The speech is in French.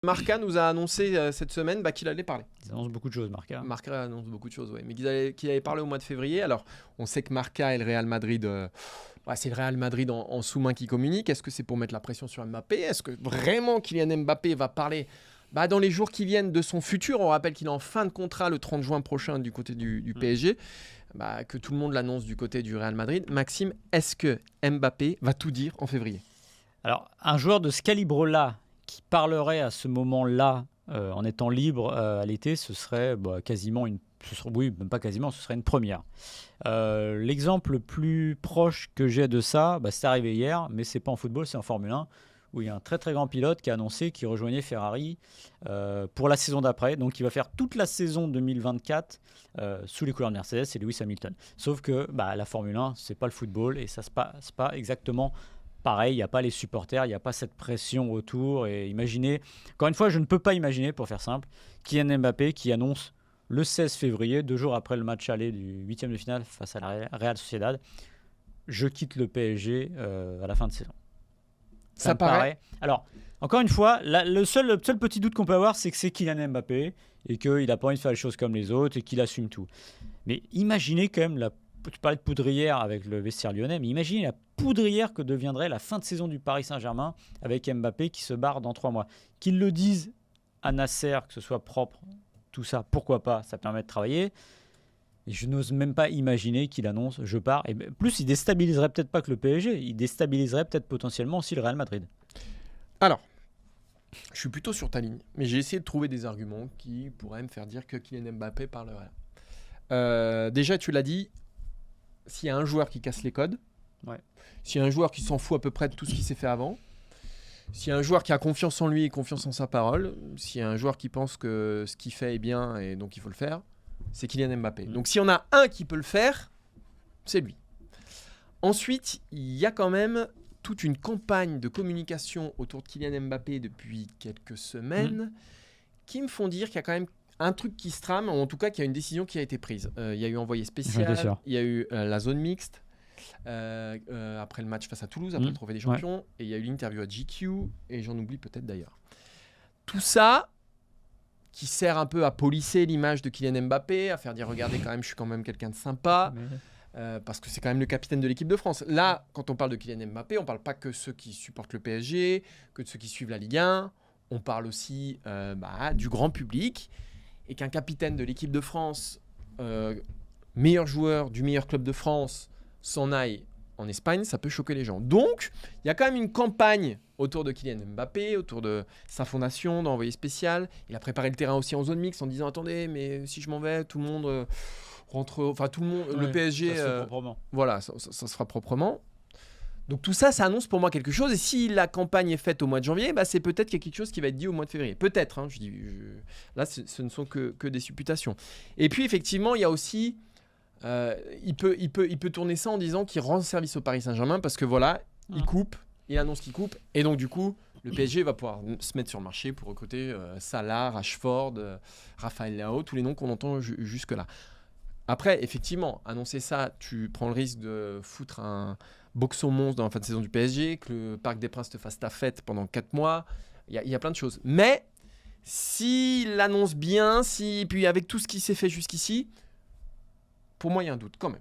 Marca nous a annoncé cette semaine qu'il allait parler. Ils annoncent beaucoup de choses, Marca. Marca annonce beaucoup de choses, oui. Mais qu'il allait parler au mois de février. Alors, on sait que Marca et le Real Madrid, c'est le Real Madrid en sous-main qui communique. Est-ce que c'est pour mettre la pression sur Mbappé ? Est-ce que vraiment Kylian Mbappé va parler dans les jours qui viennent de son futur ? On rappelle qu'il est en fin de contrat le 30 juin prochain du côté du PSG. Que tout le monde l'annonce du côté du Real Madrid. Maxime, est-ce que Mbappé va tout dire en février ? Alors, un joueur de ce calibre-là, qui parlerait à ce moment-là en étant libre à l'été, ce serait quasiment même pas quasiment, ce serait une première. L'exemple le plus proche que j'ai de ça, c'est arrivé hier, mais c'est pas en football, c'est en Formule 1, où il y a un très très grand pilote qui a annoncé qu'il rejoignait Ferrari pour la saison d'après. Donc il va faire toute la saison 2024 sous les couleurs de Mercedes, c'est Lewis Hamilton. Sauf que la Formule 1, c'est pas le football et ça se passe pas exactement pareil, il n'y a pas les supporters, il n'y a pas cette pression autour. Et imaginez, encore une fois, je ne peux pas imaginer, pour faire simple, Kylian Mbappé qui annonce le 16 février, 2 jours après le match aller du 8e de finale face à la Real Sociedad, je quitte le PSG à la fin de saison. Ça me paraît. Alors, encore une fois, le seul petit doute qu'on peut avoir, c'est que c'est Kylian Mbappé et qu'il n'a pas envie de faire les choses comme les autres et qu'il assume tout. Mais imaginez quand même tu parlais de poudrière avec le vestiaire lyonnais, mais imaginez la poudrière que deviendrait la fin de saison du Paris Saint-Germain avec Mbappé qui se barre dans 3 mois. Qu'ils le disent à Nasser, que ce soit propre, tout ça, pourquoi pas, ça permet de travailler. Et je n'ose même pas imaginer qu'il annonce « je pars ». Et plus, il déstabiliserait peut-être pas que le PSG, il déstabiliserait peut-être potentiellement aussi le Real Madrid. Alors, je suis plutôt sur ta ligne, mais j'ai essayé de trouver des arguments qui pourraient me faire dire que Kylian Mbappé parlerait. Déjà, tu l'as dit, s'il y a un joueur qui casse les codes, s'il y a un joueur qui s'en fout à peu près de tout ce qui s'est fait avant, s'il y a un joueur qui a confiance en lui et confiance en sa parole, s'il y a un joueur qui pense que ce qu'il fait est bien et donc il faut le faire, c'est Kylian Mbappé. Donc s'il y en a un qui peut le faire, c'est lui. Ensuite, il y a quand même toute une campagne de communication autour de Kylian Mbappé depuis quelques semaines qui me font dire qu'il y a quand même un truc qui se trame, ou en tout cas qu'il y a une décision qui a été prise. Il y a eu envoyé spécial, il y a eu la zone mixte, après le match face à Toulouse, après le Trophée des Champions, et il y a eu l'interview à GQ, et j'en oublie peut-être d'ailleurs. Tout ça qui sert un peu à polisser l'image de Kylian Mbappé, à faire dire regardez quand même, je suis quand même quelqu'un de sympa, parce que c'est quand même le capitaine de l'équipe de France. Là, quand on parle de Kylian Mbappé, on ne parle pas que ceux qui supportent le PSG, que de ceux qui suivent la Ligue 1, on parle aussi du grand public. Et qu'un capitaine de l'équipe de France, meilleur joueur du meilleur club de France, s'en aille en Espagne, ça peut choquer les gens. Donc, il y a quand même une campagne autour de Kylian Mbappé, autour de sa fondation, d'envoyé spécial. Il a préparé le terrain aussi en zone mixte en disant « Attendez, mais si je m'en vais, tout le monde rentre... » Enfin, tout le monde, le PSG... Ça se fait proprement. Voilà, ça se fera proprement. Donc tout ça, ça annonce pour moi quelque chose. Et si la campagne est faite au mois de janvier, c'est peut-être qu'il y a quelque chose qui va être dit au mois de février. Peut-être. Là, ce ne sont que des supputations. Et puis effectivement, il y a aussi, il peut tourner ça en disant qu'il rend service au Paris Saint-Germain parce que voilà, il coupe, il annonce qu'il coupe, et donc du coup, le PSG va pouvoir se mettre sur le marché pour recruter Salah, Rashford, Raphaël Leao, tous les noms qu'on entend jusque là. Après, effectivement, annoncer ça, tu prends le risque de foutre un boxon monstre dans la fin de saison du PSG, que le Parc des Princes te fasse ta fête pendant 4 mois. Il y a plein de choses. Mais s'il l'annonce bien, puis avec tout ce qui s'est fait jusqu'ici, pour moi, il y a un doute quand même.